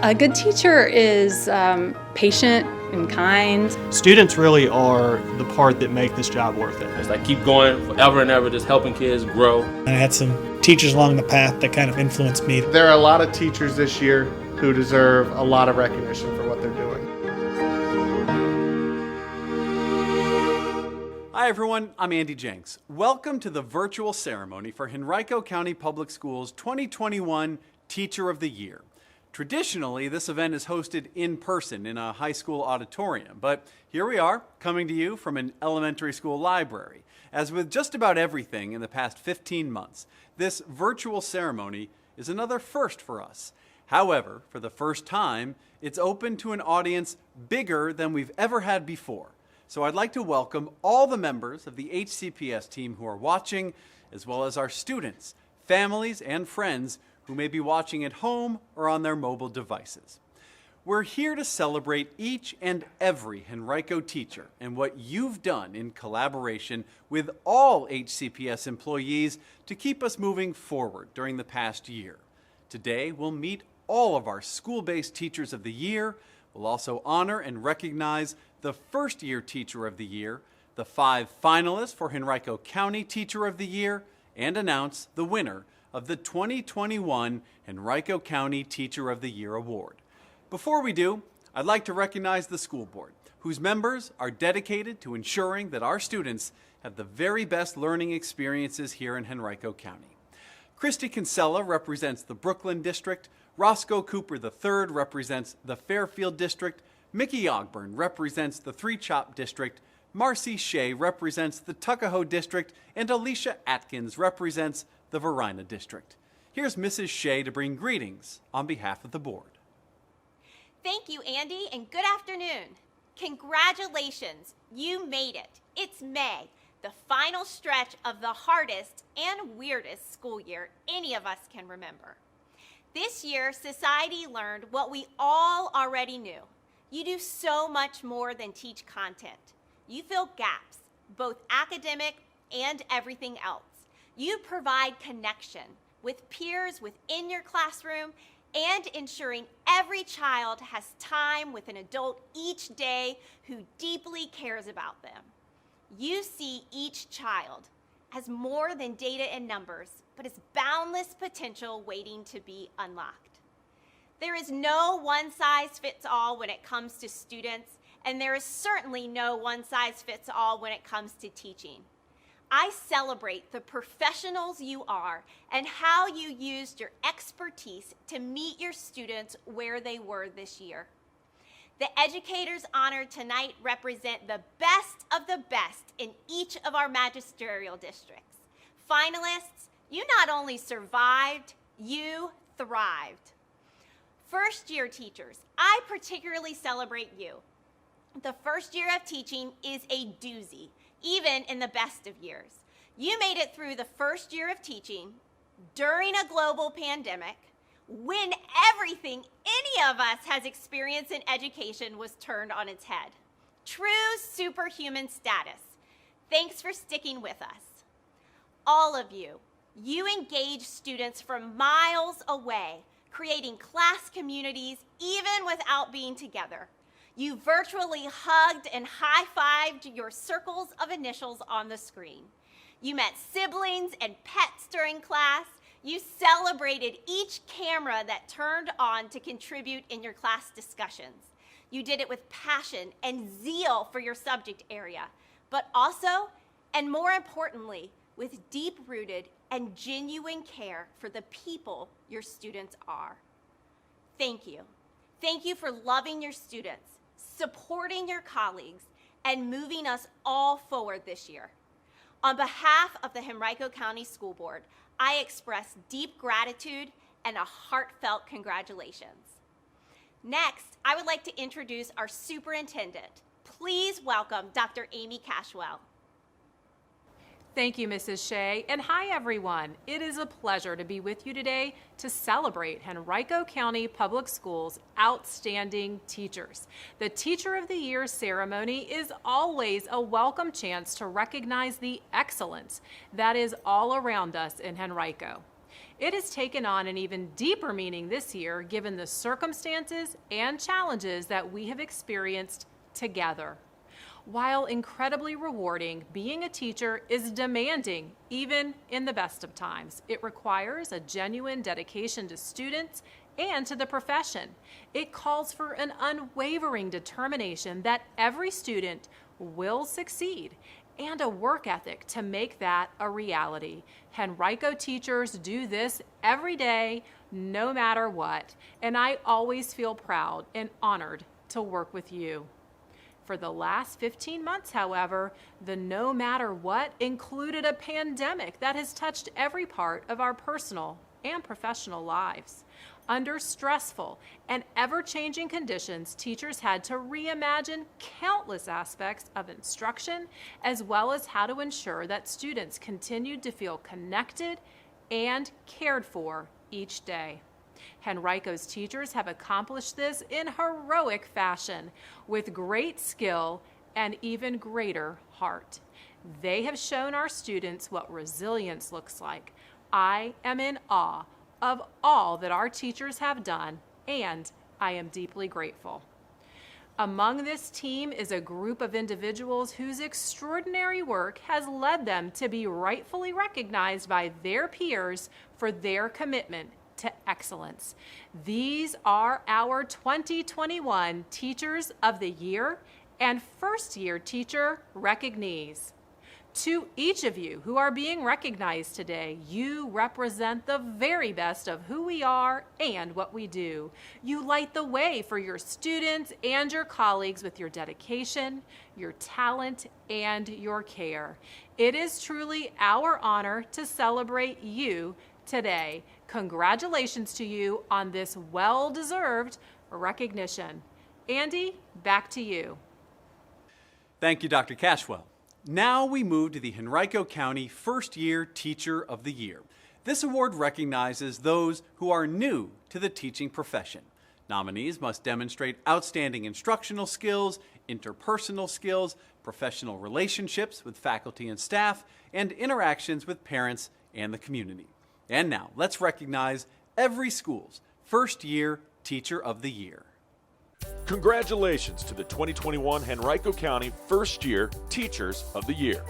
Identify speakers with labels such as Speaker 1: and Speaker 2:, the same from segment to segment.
Speaker 1: A good teacher is patient and kind.
Speaker 2: Students really are the part that make this job worth it.
Speaker 3: It's like keep going forever and ever, just helping kids grow.
Speaker 4: I had some teachers along the path that kind of influenced me.
Speaker 5: There are a lot of teachers this year who deserve a lot of recognition for what they're doing.
Speaker 6: Hi everyone, I'm Andy Jenks. Welcome to the virtual ceremony for Henrico County Public Schools 2021 Teacher of the Year. Traditionally, this event is hosted in person in a high school auditorium, but here we are, coming to you from an elementary school library. As with just about everything in the past 15 months, this virtual ceremony is another first for us. However, for the first time, it's open to an audience bigger than we've ever had before. So I'd like to welcome all the members of the HCPS team who are watching, as well as our students, families, and friends who may be watching at home or on their mobile devices. We're here to celebrate each and every Henrico teacher and what you've done in collaboration with all HCPS employees to keep us moving forward during the past year. Today, we'll meet all of our school-based Teachers of the Year. We'll also honor and recognize the first-year Teacher of the Year, the 5 finalists for Henrico County Teacher of the Year, and announce the winner of the 2021 Henrico County Teacher of the Year Award. Before we do, I'd like to recognize the school board, whose members are dedicated to ensuring that our students have the very best learning experiences here in Henrico County. Christy Kinsella represents the Brooklyn District, Roscoe Cooper III represents the Fairfield District, Mickey Ogburn represents the Three Chop District, Marcy Shea represents the Tuckahoe District, and Alicia Atkins represents the Varina District. Here's Mrs. Shea to bring greetings on behalf of the board.
Speaker 7: Thank you, Andy, and good afternoon. Congratulations, you made it. It's May, the final stretch of the hardest and weirdest school year any of us can remember. This year, society learned what we all already knew. You do so much more than teach content. You fill gaps, both academic and everything else. You provide connection with peers within your classroom and ensuring every child has time with an adult each day who deeply cares about them. You see each child as more than data and numbers, but as boundless potential waiting to be unlocked. There is no one-size-fits-all when it comes to students, and there is certainly no one-size-fits-all when it comes to teaching. I celebrate the professionals you are and how you used your expertise to meet your students where they were this year. The educators honored tonight represent the best of the best in each of our magisterial districts. Finalists, you not only survived, you thrived. First-year teachers, I particularly celebrate you. The first year of teaching is a doozy, even in the best of years. You made it through the first year of teaching during a global pandemic when everything any of us has experienced in education was turned on its head. True superhuman status. Thanks for sticking with us. All of you engage students from miles away, creating class communities even without being together. You virtually hugged and high-fived your circles of initials on the screen. You met siblings and pets during class. You celebrated each camera that turned on to contribute in your class discussions. You did it with passion and zeal for your subject area, but also, and more importantly, with deep-rooted and genuine care for the people your students are. Thank you. Thank you for loving your students, supporting your colleagues, and moving us all forward this year. On behalf of the Henrico County School Board, I express deep gratitude and a heartfelt congratulations. Next, I would like to introduce our superintendent. Please welcome Dr. Amy Cashwell.
Speaker 8: Thank you, Mrs. Shea, and hi everyone. It is a pleasure to be with you today to celebrate Henrico County Public Schools' outstanding teachers. The Teacher of the Year ceremony is always a welcome chance to recognize the excellence that is all around us in Henrico. It has taken on an even deeper meaning this year given the circumstances and challenges that we have experienced together. While incredibly rewarding, being a teacher is demanding even in the best of times. It requires a genuine dedication to students and to the profession. It calls for an unwavering determination that every student will succeed and a work ethic to make that a reality. Henrico teachers do this every day, no matter what, and I always feel proud and honored to work with you. For the last 15 months, however, the no matter what included a pandemic that has touched every part of our personal and professional lives. Under stressful and ever-changing conditions, teachers had to reimagine countless aspects of instruction, as well as how to ensure that students continued to feel connected and cared for each day. Henrico's teachers have accomplished this in heroic fashion with great skill and even greater heart. They have shown our students what resilience looks like. I am in awe of all that our teachers have done, and I am deeply grateful. Among this team is a group of individuals whose extraordinary work has led them to be rightfully recognized by their peers for their commitment to excellence. These are our 2021 Teachers of the Year and First Year Teacher Recognees. To each of you who are being recognized today, you represent the very best of who we are and what we do. You light the way for your students and your colleagues with your dedication, your talent, and your care. It is truly our honor to celebrate you today. Congratulations to you on this well-deserved recognition. Andy, back to you.
Speaker 6: Thank you, Dr. Cashwell. Now we move to the Henrico County First Year Teacher of the Year. This award recognizes those who are new to the teaching profession. Nominees must demonstrate outstanding instructional skills, interpersonal skills, professional relationships with faculty and staff, and interactions with parents and the community. And now, let's recognize every school's First Year Teacher of the Year.
Speaker 9: Congratulations to the 2021 Henrico County First Year Teachers of the Year.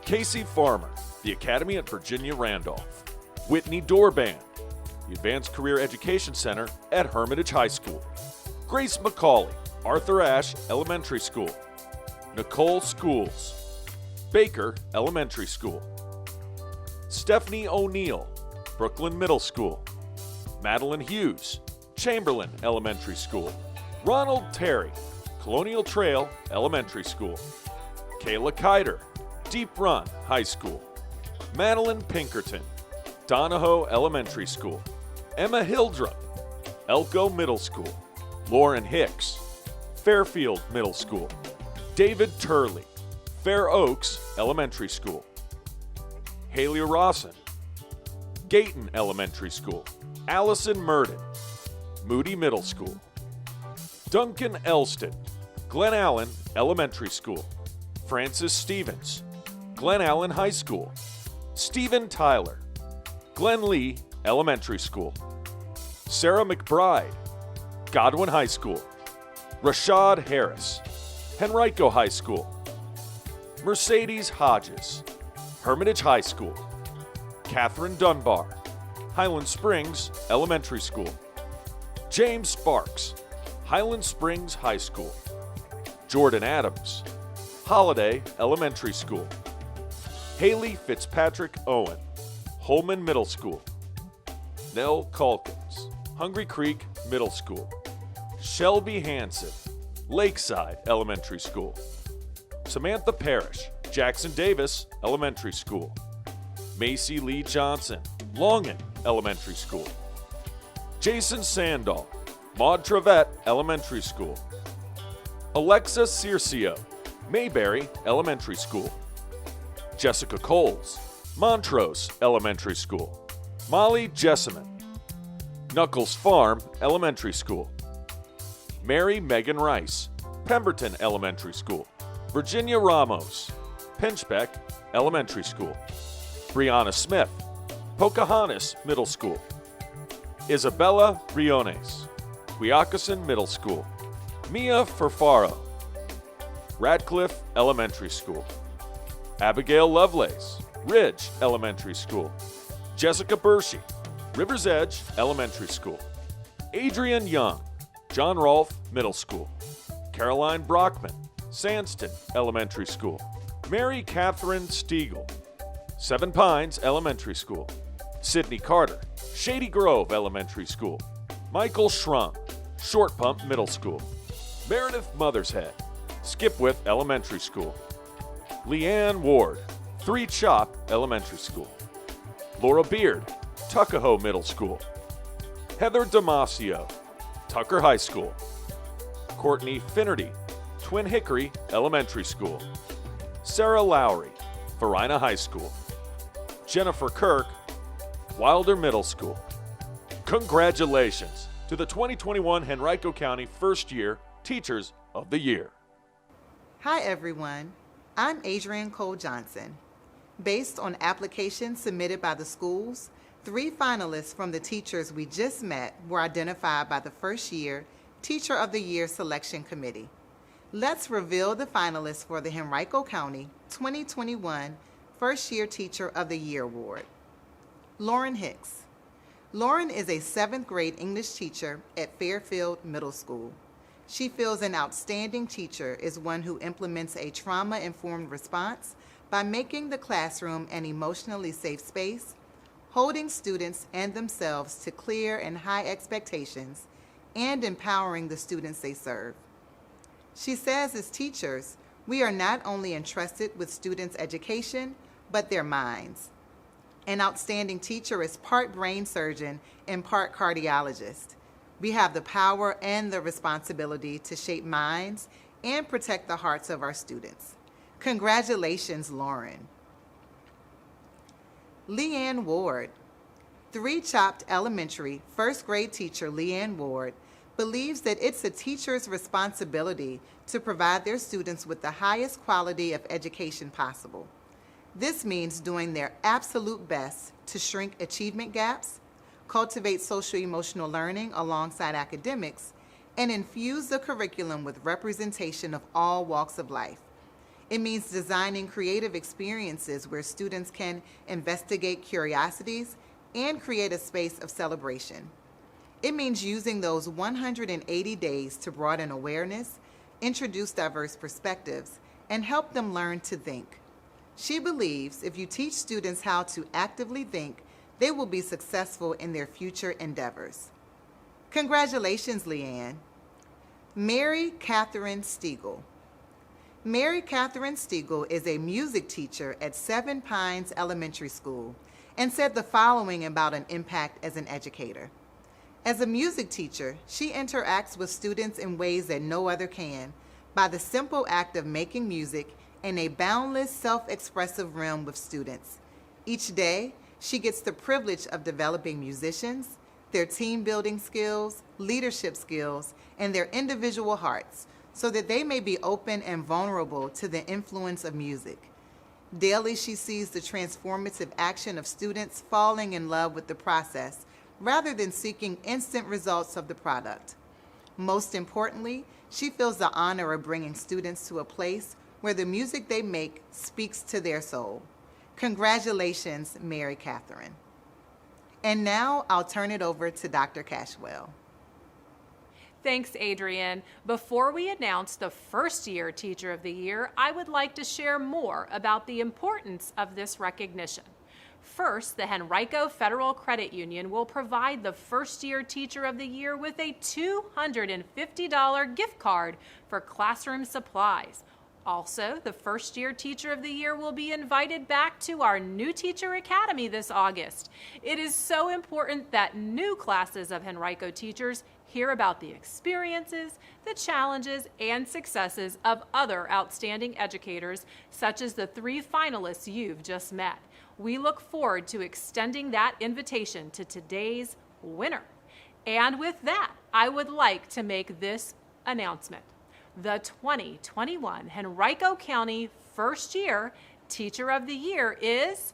Speaker 9: Casey Farmer, the Academy at Virginia Randolph. Whitney Doorband, the Advanced Career Education Center at Hermitage High School. Grace McCauley, Arthur Ashe Elementary School. Nicole Schools, Baker Elementary School. Stephanie O'Neill, Brooklyn Middle School. Madeline Hughes, Chamberlain Elementary School. Ronald Terry, Colonial Trail Elementary School. Kayla Kiter, Deep Run High School. Madeline Pinkerton, Donahoe Elementary School. Emma Hildrup, Elko Middle School. Lauren Hicks, Fairfield Middle School. David Turley, Fair Oaks Elementary School. Haley Rawson, Gayton Elementary School. Allison Murden, Moody Middle School. Duncan Elston, Glen Allen Elementary School. Francis Stevens, Glen Allen High School. Stephen Tyler, Glen Lee Elementary School. Sarah McBride, Godwin High School. Rashad Harris, Henrico High School. Mercedes Hodges, Hermitage High School. Catherine Dunbar, Highland Springs Elementary School. James Sparks, Highland Springs High School. Jordan Adams, Holiday Elementary School. Haley Fitzpatrick Owen, Holman Middle School. Nell Calkins, Hungry Creek Middle School. Shelby Hanson, Lakeside Elementary School. Samantha Parrish, Jackson Davis Elementary School. Macy Lee Johnson, Longan Elementary School. Jason Sandall, Maud Trevette Elementary School. Alexa Circio, Mayberry Elementary School. Jessica Coles, Montrose Elementary School. Molly Jessamine, Knuckles Farm Elementary School. Mary Megan Rice, Pemberton Elementary School. Virginia Ramos, Pinchbeck Elementary School. Brianna Smith, Pocahontas Middle School. Isabella Briones, Quioccasin Middle School. Mia Ferfaro, Radcliffe Elementary School. Abigail Lovelace, Ridge Elementary School. Jessica Bershey, River's Edge Elementary School. Adrian Young, John Rolfe Middle School. Caroline Brockman, Sandston Elementary School. Mary Catherine Stiegel, Seven Pines Elementary School. Sydney Carter, Shady Grove Elementary School. Michael Schrum, Short Pump Middle School. Meredith Mothershead, Skipwith Elementary School. Leanne Ward, Three Chop Elementary School. Laura Beard, Tuckahoe Middle School. Heather Damasio, Tucker High School. Courtney Finnerty, Twin Hickory Elementary School. Sarah Lowry, Varina High School. Jennifer Kirk, Wilder Middle School. Congratulations to the 2021 Henrico County First Year Teachers of the Year.
Speaker 10: Hi everyone, I'm Adrienne Cole Johnson. Based on applications submitted by the schools, 3 finalists from the teachers we just met were identified by the First Year Teacher of the Year Selection Committee. Let's reveal the finalists for the Henrico County 2021 First Year Teacher of the Year Award. Lauren Hicks. Lauren is a 7th grade English teacher at Fairfield Middle School. She feels an outstanding teacher is one who implements a trauma-informed response by making the classroom an emotionally safe space, holding students and themselves to clear and high expectations, and empowering the students they serve. She says as teachers, we are not only entrusted with students' education, but their minds. An outstanding teacher is part brain surgeon and part cardiologist. We have the power and the responsibility to shape minds and protect the hearts of our students. Congratulations, Lauren. Leanne Ward. Three Chopped Elementary first grade teacher Leanne Ward believes that it's a teacher's responsibility to provide their students with the highest quality of education possible. This means doing their absolute best to shrink achievement gaps, cultivate social-emotional learning alongside academics, and infuse the curriculum with representation of all walks of life. It means designing creative experiences where students can investigate curiosities and create a space of celebration. It means using those 180 days to broaden awareness, introduce diverse perspectives, and help them learn to think. She believes if you teach students how to actively think, they will be successful in their future endeavors. Congratulations, Leanne. Mary Catherine Stiegel. Mary Catherine Stiegel is a music teacher at Seven Pines Elementary School and said the following about an impact as an educator. As a music teacher, she interacts with students in ways that no other can by the simple act of making music in a boundless, self-expressive realm with students. Each day, she gets the privilege of developing musicians, their team-building skills, leadership skills, and their individual hearts so that they may be open and vulnerable to the influence of music. Daily, she sees the transformative action of students falling in love with the process rather than seeking instant results of the product. Most importantly, she feels the honor of bringing students to a place where the music they make speaks to their soul. Congratulations, Mary Catherine. And now I'll turn it over to Dr. Cashwell.
Speaker 8: Thanks, Adrienne. Before we announce the First Year Teacher of the Year, I would like to share more about the importance of this recognition. First, the Henrico Federal Credit Union will provide the First Year Teacher of the Year with a $250 gift card for classroom supplies. Also, the First Year Teacher of the Year will be invited back to our New Teacher Academy this August. It is so important that new classes of Henrico teachers hear about the experiences, the challenges, and successes of other outstanding educators, such as the 3 finalists you've just met. We look forward to extending that invitation to today's winner. And with that, I would like to make this announcement. The 2021 Henrico County First Year Teacher of the Year is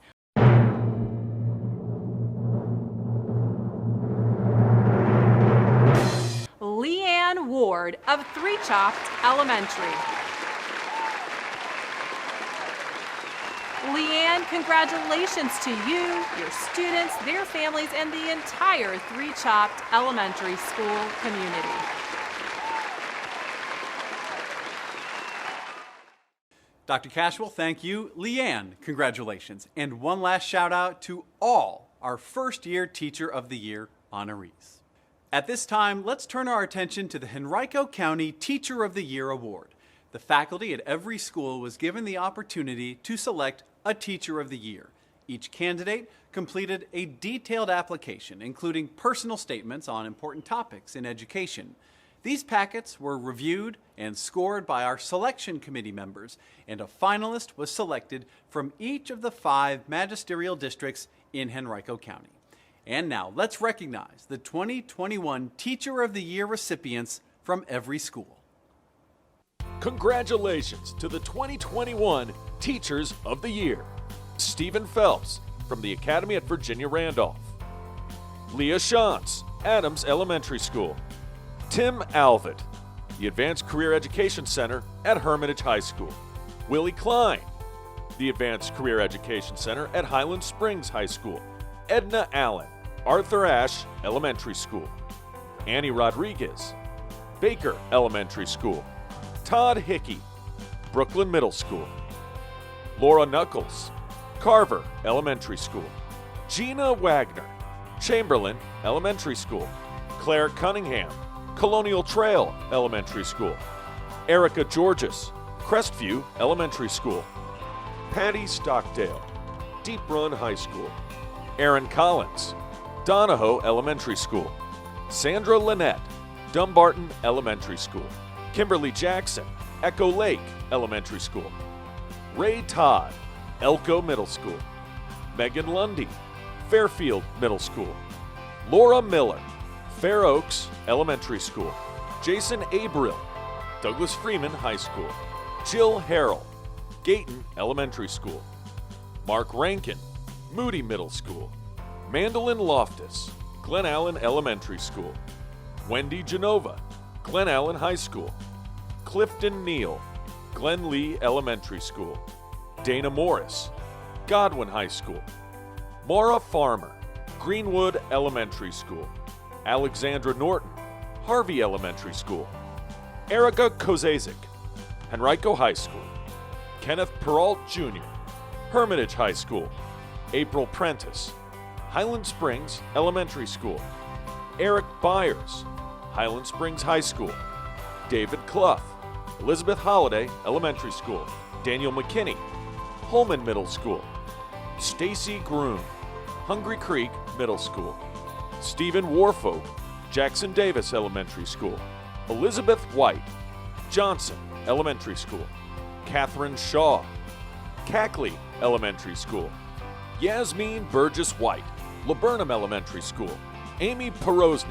Speaker 8: Award of Three Chopped Elementary. Leanne, congratulations to you, your students, their families, and the entire Three Chopped Elementary School community.
Speaker 6: Dr. Cashwell, thank you. Leanne, congratulations. And one last shout out to all our first-year Teacher of the Year honorees. At this time, let's turn our attention to the Henrico County Teacher of the Year Award. The faculty at every school was given the opportunity to select a Teacher of the Year. Each candidate completed a detailed application, including personal statements on important topics in education. These packets were reviewed and scored by our selection committee members, and a finalist was selected from each of the 5 magisterial districts in Henrico County. And now, let's recognize the 2021 Teacher of the Year recipients from every school.
Speaker 9: Congratulations to the 2021 Teachers of the Year. Stephen Phelps from the Academy at Virginia Randolph. Leah Shantz, Adams Elementary School. Tim Alvitt, the Advanced Career Education Center at Hermitage High School. Willie Klein, the Advanced Career Education Center at Highland Springs High School. Edna Allen, Arthur Ashe Elementary School. Annie Rodriguez, Baker Elementary School. Todd Hickey, Brooklyn Middle School. Laura Knuckles, Carver Elementary School. Gina Wagner, Chamberlain Elementary School. Claire Cunningham, Colonial Trail Elementary School. Erica Georges, Crestview Elementary School. Patty Stockdale, Deep Run High School. Aaron Collins, Donahoe Elementary School. Sandra Lynette, Dumbarton Elementary School. Kimberly Jackson, Echo Lake Elementary School. Ray Todd, Elko Middle School. Megan Lundy, Fairfield Middle School. Laura Miller, Fair Oaks Elementary School. Jason Abrill, Douglas Freeman High School. Jill Harrell, Gayton Elementary School. Mark Rankin, Moody Middle School. Mandolin Loftus, Glen Allen Elementary School. Wendy Genova, Glen Allen High School. Clifton Neal, Glen Lee Elementary School. Dana Morris, Godwin High School. Maura Farmer, Greenwood Elementary School. Alexandra Norton, Harvey Elementary School. Erica Kozazik, Henrico High School. Kenneth Peralt Jr., Hermitage High School. April Prentice, Highland Springs Elementary School. Eric Byers, Highland Springs High School. David Clough, Elizabeth Holiday Elementary School. Daniel McKinney, Holman Middle School. Stacy Groom, Hungry Creek Middle School. Stephen Warfolk, Jackson Davis Elementary School. Elizabeth White, Johnson Elementary School. Catherine Shaw, Cackley Elementary School. Yasmin Burgess White, Laburnum Elementary School. Amy Porosnik,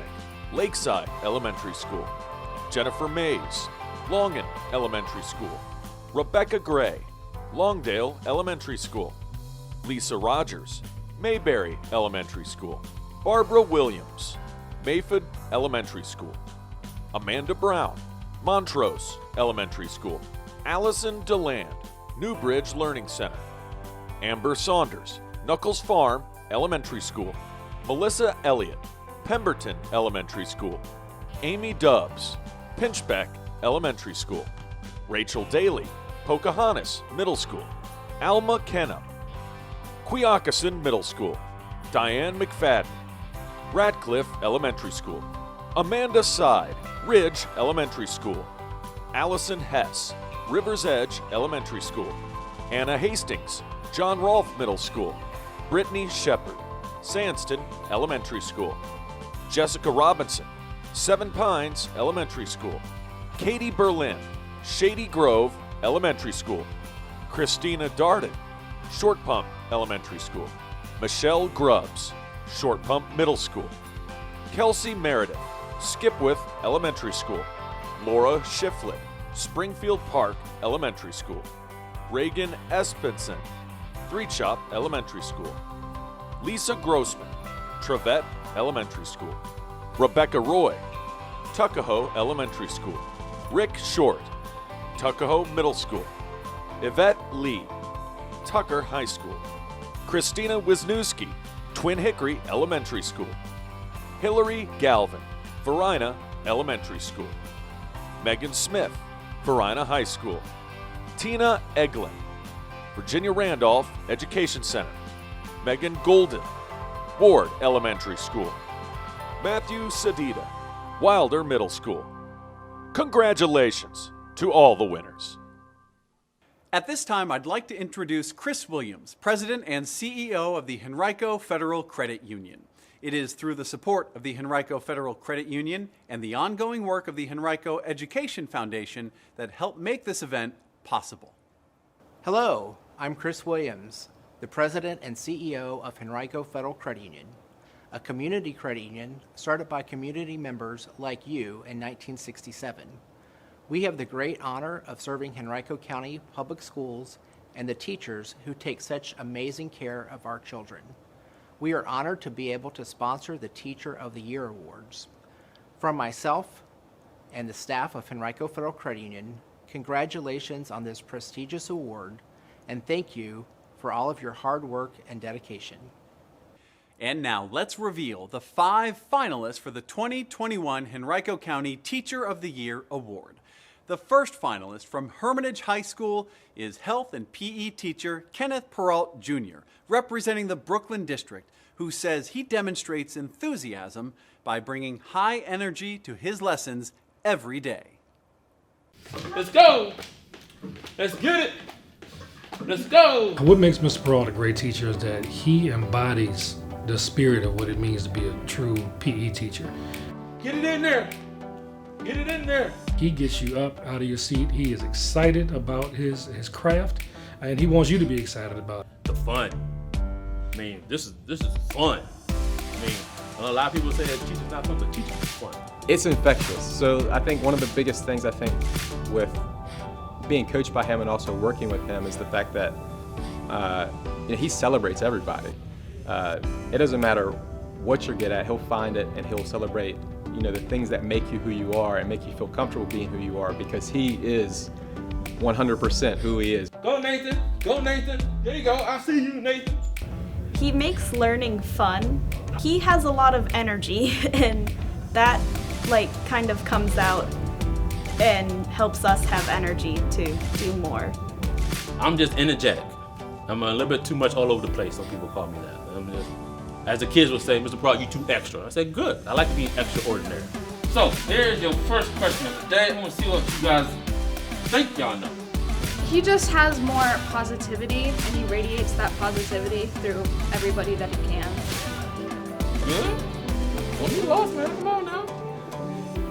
Speaker 9: Lakeside Elementary School. Jennifer Mays, Longan Elementary School. Rebecca Gray, Longdale Elementary School. Lisa Rogers, Mayberry Elementary School. Barbara Williams, Mayfield Elementary School. Amanda Brown, Montrose Elementary School. Allison DeLand, Newbridge Learning Center. Amber Saunders, Knuckles Farm Elementary School. Melissa Elliott, Pemberton Elementary School. Amy Dubbs, Pinchbeck Elementary School. Rachel Daly, Pocahontas Middle School. Alma Kenna, Quioccasin Middle School. Diane McFadden, Radcliffe Elementary School. Amanda Side, Ridge Elementary School. Allison Hess, River's Edge Elementary School. Anna Hastings, John Rolfe Middle School. Brittany Shepard, Sandston Elementary School. Jessica Robinson, Seven Pines Elementary School. Katie Berlin, Shady Grove Elementary School. Christina Darden, Short Pump Elementary School. Michelle Grubbs, Short Pump Middle School. Kelsey Meredith, Skipwith Elementary School. Laura Shiflett, Springfield Park Elementary School. Reagan Espenson, Three Chop Elementary School. Lisa Grossman, Trevette Elementary School. Rebecca Roy, Tuckahoe Elementary School. Rick Short, Tuckahoe Middle School. Yvette Lee, Tucker High School. Christina Wisniewski, Twin Hickory Elementary School. Hillary Galvin, Varina Elementary School. Megan Smith, Varina High School. Tina Eglin, Virginia Randolph Education Center. Megan Golden, Ward Elementary School. Matthew Sedita, Wilder Middle School. Congratulations to all the winners.
Speaker 6: At this time, I'd like to introduce Chris Williams, President and CEO of the Henrico Federal Credit Union. It is through the support of the Henrico Federal Credit Union and the ongoing work of the Henrico Education Foundation that helped make this event possible.
Speaker 11: Hello, I'm Chris Williams, the President and CEO of Henrico Federal Credit Union, a community credit union started by community members like you in 1967. We have the great honor of serving Henrico County Public Schools and the teachers who take such amazing care of our children. We are honored to be able to sponsor the Teacher of the Year Awards. From myself and the staff of Henrico Federal Credit Union, congratulations on this prestigious award, and thank you for all of your hard work and dedication.
Speaker 6: And now let's reveal the 5 finalists for the 2021 Henrico County Teacher of the Year Award. The first finalist from Hermitage High School is Health and PE teacher Kenneth Peralt Jr., representing the Brooklyn District, who says he demonstrates enthusiasm by bringing high energy to his lessons every day.
Speaker 3: Let's go. Let's get it. Let's go.
Speaker 12: What makes Mr. Peralt a great teacher is that he embodies the spirit of what it means to be a true PE teacher.
Speaker 3: Get it in there. Get it in there.
Speaker 12: He gets you up out of your seat. He is excited about his craft, and he wants you to be excited about it.
Speaker 3: The fun. I mean, this is fun. I mean, a lot of people say that teaching's not fun, but teaching is fun.
Speaker 13: It's infectious. So I think one of the biggest things with being coached by him and also working with him is the fact that he celebrates everybody. It doesn't matter what you're good at, he'll find it and he'll celebrate the things that make you who you are and make you feel comfortable being who you are, because he is 100% who he is.
Speaker 3: Go Nathan, go Nathan. There you go, I see you, Nathan.
Speaker 14: He makes learning fun. He has a lot of energy, and that kind of comes out and helps us have energy to do more.
Speaker 3: I'm just energetic. I'm a little bit too much all over the place, some people call me that. As the kids would say, Mr. Peralt, you too extra. I said, good, I like to be extraordinary. So, here's your first question of the day. I want to see what you guys think y'all know.
Speaker 1: He just has more positivity, and he radiates that positivity through everybody that he can.
Speaker 3: Good? Don't be lost, man. Come on now.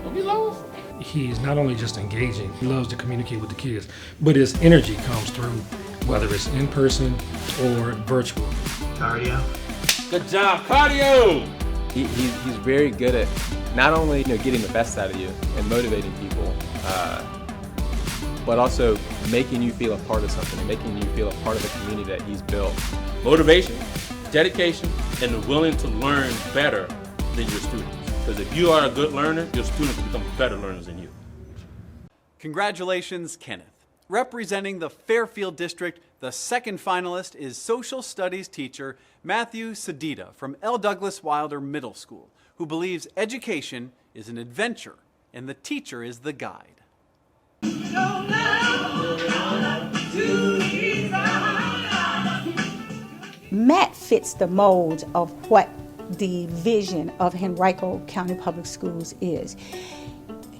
Speaker 3: Don't be lost.
Speaker 12: He's not only just engaging, he loves to communicate with the kids, but his energy comes through, whether it's in person or virtual.
Speaker 5: Cardio.
Speaker 3: Good job, cardio!
Speaker 13: He's very good at not only getting the best out of you and motivating people, but also making you feel a part of something and making you feel a part of the community that he's built.
Speaker 3: Motivation, dedication, and willing to learn better than your students. Because if you are a good learner, your students will become better learners than you.
Speaker 6: Congratulations, Kenneth. Representing the Fairfield District, the second finalist is social studies teacher Matthew Sedita from L. Douglas Wilder Middle School, who believes education is an adventure and the teacher is the guide.
Speaker 15: Matt fits the mold of what the vision of Henrico County Public Schools is.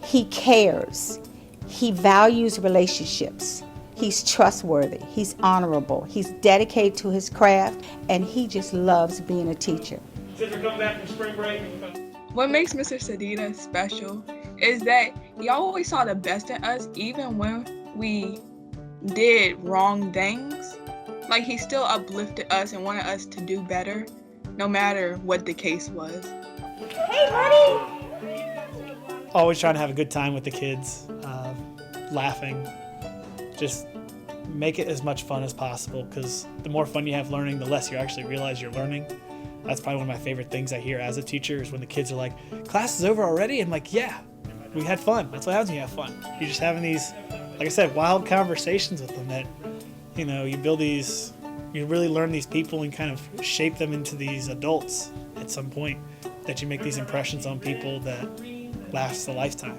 Speaker 15: He cares. He values relationships. He's trustworthy. He's honorable. He's dedicated to his craft, and he just loves being a teacher.
Speaker 3: Since we're coming back from spring break.
Speaker 16: What makes Mr. Sedita special is that he always saw the best in us, even when we did wrong things. He still uplifted us and wanted us to do better, no matter what the case was.
Speaker 14: Hey, buddy!
Speaker 4: Always trying to have a good time with the kids, laughing. Just make it as much fun as possible, because the more fun you have learning, the less you actually realize you're learning. That's probably one of my favorite things I hear as a teacher is when the kids are like, class is over already? I'm like, yeah. we had fun. That's what happens when you have fun. You're just having these, like I said, wild conversations with them that, you build these, you really learn these people and kind of shape them into these adults at some point, that you make these impressions on people that last a lifetime.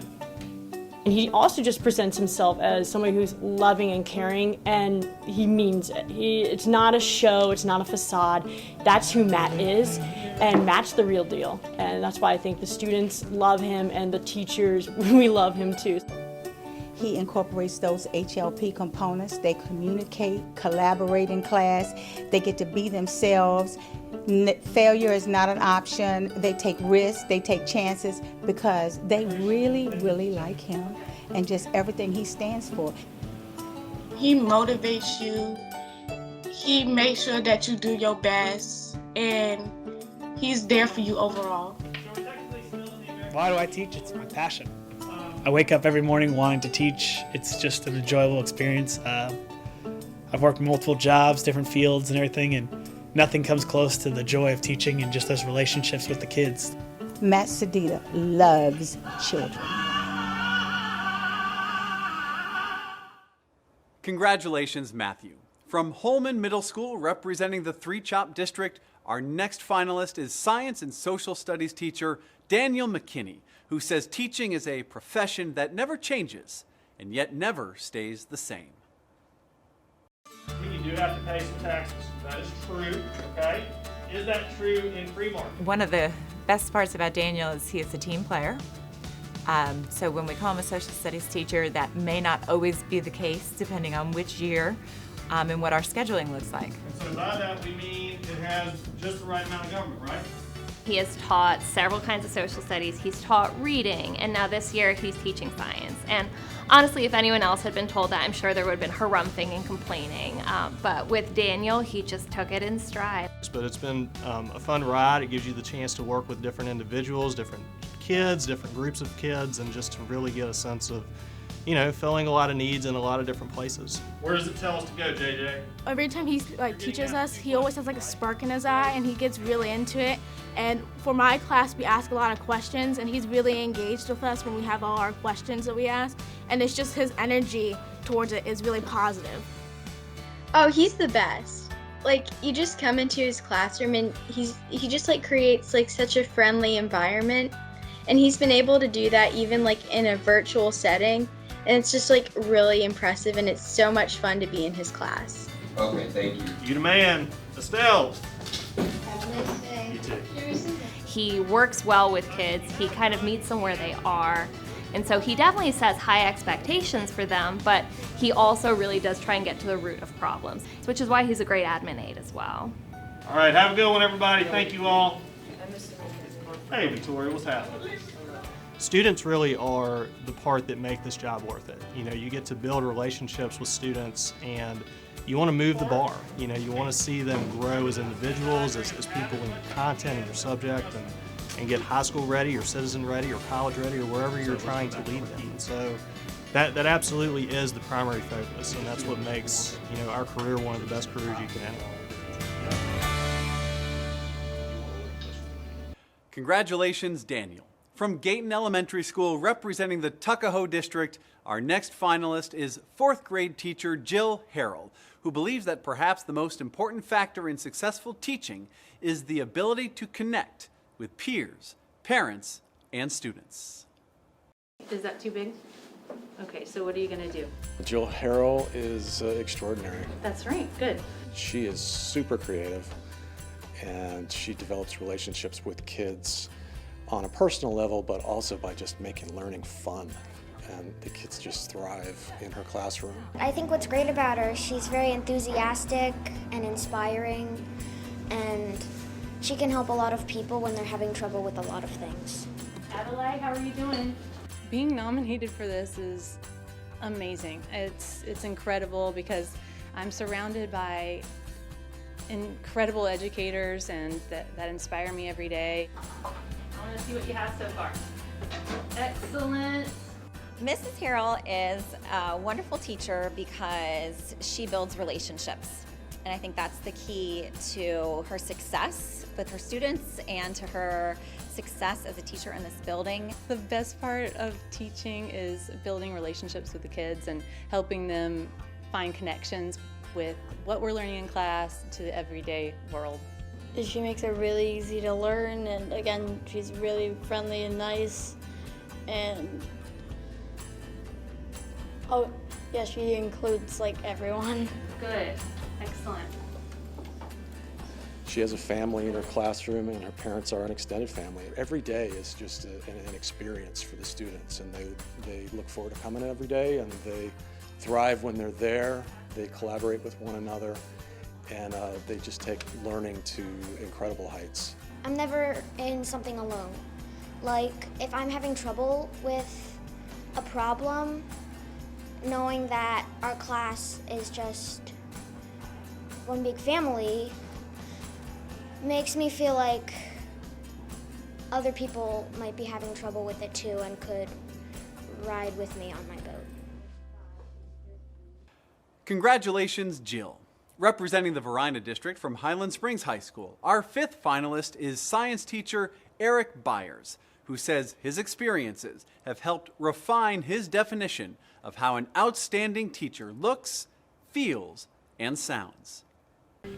Speaker 17: And he also just presents himself as somebody who's loving and caring, and he means it. It's not a show, it's not a facade. That's who Matt is, and Matt's the real deal. And that's why I think the students love him, and the teachers, we love him too.
Speaker 15: He incorporates those HLP components. They communicate, collaborate in class. They get to be themselves. Failure is not an option. They take risks, they take chances because they really, really like him and just everything he stands for.
Speaker 16: He motivates you. He makes sure that you do your best, and he's there for you overall.
Speaker 4: Why do I teach? It's my passion. I wake up every morning wanting to teach. It's just an enjoyable experience. I've worked multiple jobs, different fields and everything, and nothing comes close to the joy of teaching and just those relationships with the kids.
Speaker 15: Matt Sedita loves children.
Speaker 6: Congratulations, Matthew. From Holman Middle School, representing the Three Chop District, our next finalist is Science and Social Studies teacher Daniel McKinney, who says teaching is a profession that never changes and yet never stays the same.
Speaker 2: You do have to pay some taxes. That is true, okay? Is that true in Fremont?
Speaker 18: One of the best parts about Daniel is he is a team player. So when we call him a social studies teacher, that may not always be the case depending on which year and what our scheduling looks like.
Speaker 2: And so by that we mean it has just the right amount of government, right?
Speaker 19: He has taught several kinds of social studies. He's taught reading, and now this year he's teaching science. And honestly, if anyone else had been told that, I'm sure there would have been harumphing and complaining. But with Daniel, he just took it in stride.
Speaker 2: But it's been a fun ride. It gives you the chance to work with different individuals, different kids, different groups of kids, and just to really get a sense of, filling a lot of needs in a lot of different places. Where does it tell us to go, JJ?
Speaker 20: Every time he teaches us, he always has a spark in his eye, and he gets really into it. And for my class, we ask a lot of questions, and he's really engaged with us when we have all our questions that we ask. And it's just his energy towards it is really positive.
Speaker 21: Oh, he's the best. You just come into his classroom, and he just creates such a friendly environment. And he's been able to do that even in a virtual setting. And it's just really impressive, and it's so much fun to be in his class.
Speaker 2: Okay, thank you. You the man. Estelle.
Speaker 19: Have a nice day.
Speaker 2: You too.
Speaker 19: He works well with kids. He kind of meets them where they are. And so he definitely sets high expectations for them, but he also really does try and get to the root of problems, which is why he's a great admin aide as well.
Speaker 2: All right, have a good one, everybody. Thank you all. Hey, Victoria, what's happening? Students really are the part that make this job worth it. You get to build relationships with students, and you want to move the bar. You want to see them grow as individuals, as people in your content and your subject, and get high school ready or citizen ready or college ready or wherever you're trying to lead them. And so that absolutely is the primary focus, and that's what makes our career one of the best careers you can have.
Speaker 6: Congratulations, Daniel. From Gayton Elementary School, representing the Tuckahoe District, our next finalist is 4th grade teacher Jill Harrell, who believes that perhaps the most important factor in successful teaching is the ability to connect with peers, parents, and students.
Speaker 22: Is that too big? Okay, so what are you going to do?
Speaker 23: Jill Harrell is extraordinary.
Speaker 22: That's right, good.
Speaker 23: She is super creative, and she develops relationships with kids on a personal level, but also by just making learning fun. And the kids just thrive in her classroom.
Speaker 24: I think what's great about her, she's very enthusiastic and inspiring, and she can help a lot of people when they're having trouble with a lot of things.
Speaker 22: Adelaide, how are you doing?
Speaker 25: Being nominated for this is amazing. It's incredible because I'm surrounded by incredible educators and that inspire me every day.
Speaker 22: I want to see what you have so far. Excellent.
Speaker 26: Mrs. Harrell is a wonderful teacher because she builds relationships. And I think that's the key to her success with her students and to her success as a teacher in this building?
Speaker 25: The best part of teaching is building relationships with the kids and helping them find connections with what we're learning in class to the everyday world.
Speaker 1: She makes it really easy to learn, and again, she's really friendly and nice, and oh yeah, she includes like everyone.
Speaker 22: Good, excellent.
Speaker 23: She has a family in her classroom, and her parents are an extended family. Every day is just an experience for the students, and they look forward to coming in every day, and they thrive when they're there. They collaborate with one another, and they just take learning to incredible heights.
Speaker 24: I'm never in something alone. Like, if I'm having trouble with a problem, knowing that our class is just one big family makes me feel like other people might be having trouble with it too and could ride with me on my boat.
Speaker 6: Congratulations, Jill. Representing the Varina District from Highland Springs High School, our fifth finalist is science teacher Eric Byers, who says his experiences have helped refine his definition of how an outstanding teacher looks, feels, and sounds.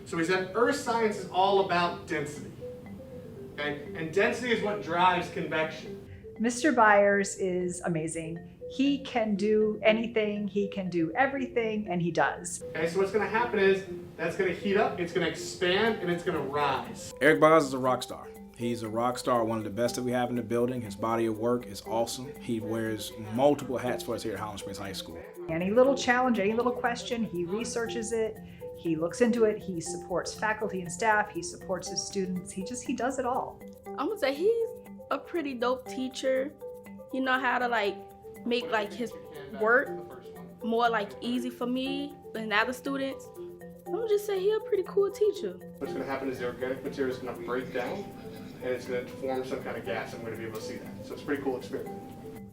Speaker 5: So he said earth science is all about density, okay? And density is what drives convection.
Speaker 7: Mr. Byers is amazing. He can do anything, he can do everything, and he does.
Speaker 5: Okay, so what's gonna happen is that's gonna heat up, it's gonna expand, and it's gonna rise.
Speaker 8: Eric Byers is a rock star. He's a rock star, one of the best that we have in the building. His body of work is awesome. He wears multiple hats for us here at Highland Springs High School.
Speaker 7: Any little challenge, any little question, he researches it, he looks into it, he supports faculty and staff, he supports his students, he does it all.
Speaker 20: I'm gonna say he's a pretty dope teacher. He know how to make his work more easy for me than other students. I'm gonna just say he's a pretty cool teacher.
Speaker 5: What's gonna happen is the organic material is gonna break down and it's gonna form some kind of gas. I'm gonna be able to see that. So it's a pretty cool experiment.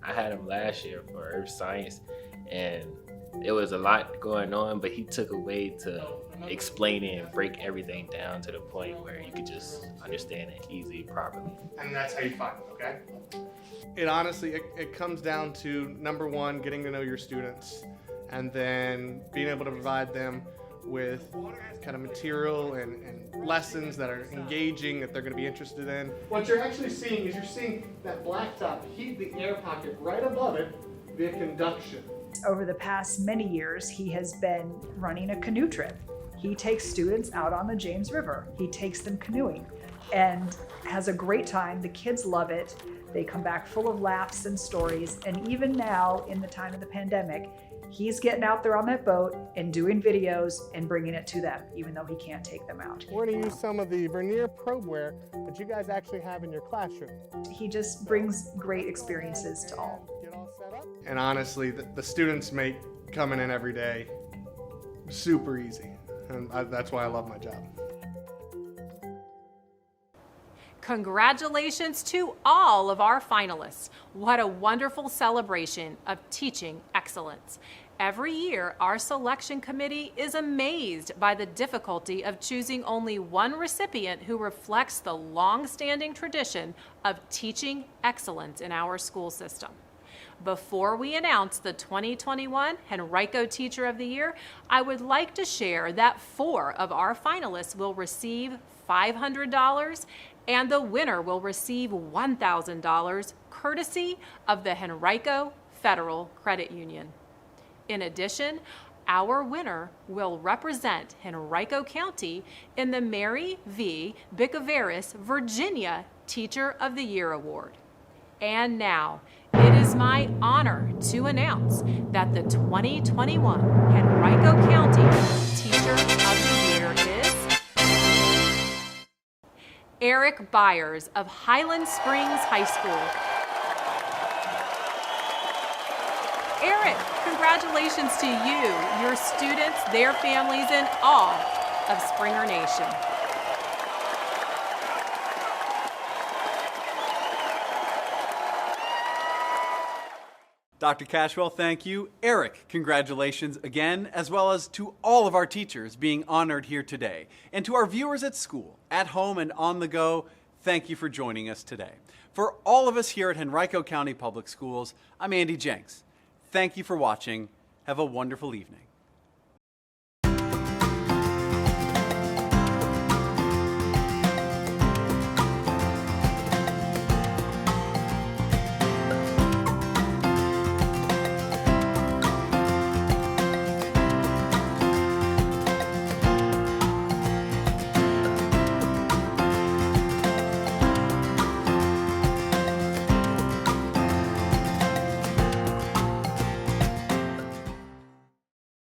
Speaker 9: I had him last year for earth science, and it was a lot going on, but he took a way to explain it and break everything down to the point where you could just understand it easily, properly.
Speaker 5: And that's how you find it, okay? It honestly, it comes down to, number one, getting to know your students, and then being able to provide them with kind of material and lessons that are engaging, that they're going to be interested in. What you're actually seeing is you're seeing that blacktop heat the air pocket right above it via conduction.
Speaker 7: Over the past many years, he has been running a canoe trip. He takes students out on the James River. He takes them canoeing and has a great time. The kids love it. They come back full of laughs and stories. And even now, in the time of the pandemic, he's getting out there on that boat and doing videos and bringing it to them, even though he can't take them out.
Speaker 5: We're going to use some of the vernier probeware that you guys actually have in your classroom.
Speaker 7: He just brings great experiences to all.
Speaker 5: And honestly, the students make coming in every day super easy. And that's why I love my job.
Speaker 10: Congratulations to all of our finalists. What a wonderful celebration of teaching excellence. Every year, our selection committee is amazed by the difficulty of choosing only one recipient who reflects the long-standing tradition of teaching excellence in our school system. Before we announce the 2021 Henrico Teacher of the Year, I would like to share that 4 of our finalists will receive $500 and the winner will receive $1,000 courtesy of the Henrico Federal Credit Union. In addition, our winner will represent Henrico County in the Mary V. Bicaveras, Virginia Teacher of the Year Award. And now, it is my honor to announce that the 2021 Henrico County Teacher of the Year is Eric Byers of Highland Springs High School. Eric, congratulations to you, your students, their families, and all of Springer Nation.
Speaker 6: Dr. Cashwell, thank you. Eric, congratulations again, as well as to all of our teachers being honored here today. And to our viewers at school, at home, and on the go, thank you for joining us today. For all of us here at Henrico County Public Schools, I'm Andy Jenks. Thank you for watching. Have a wonderful evening.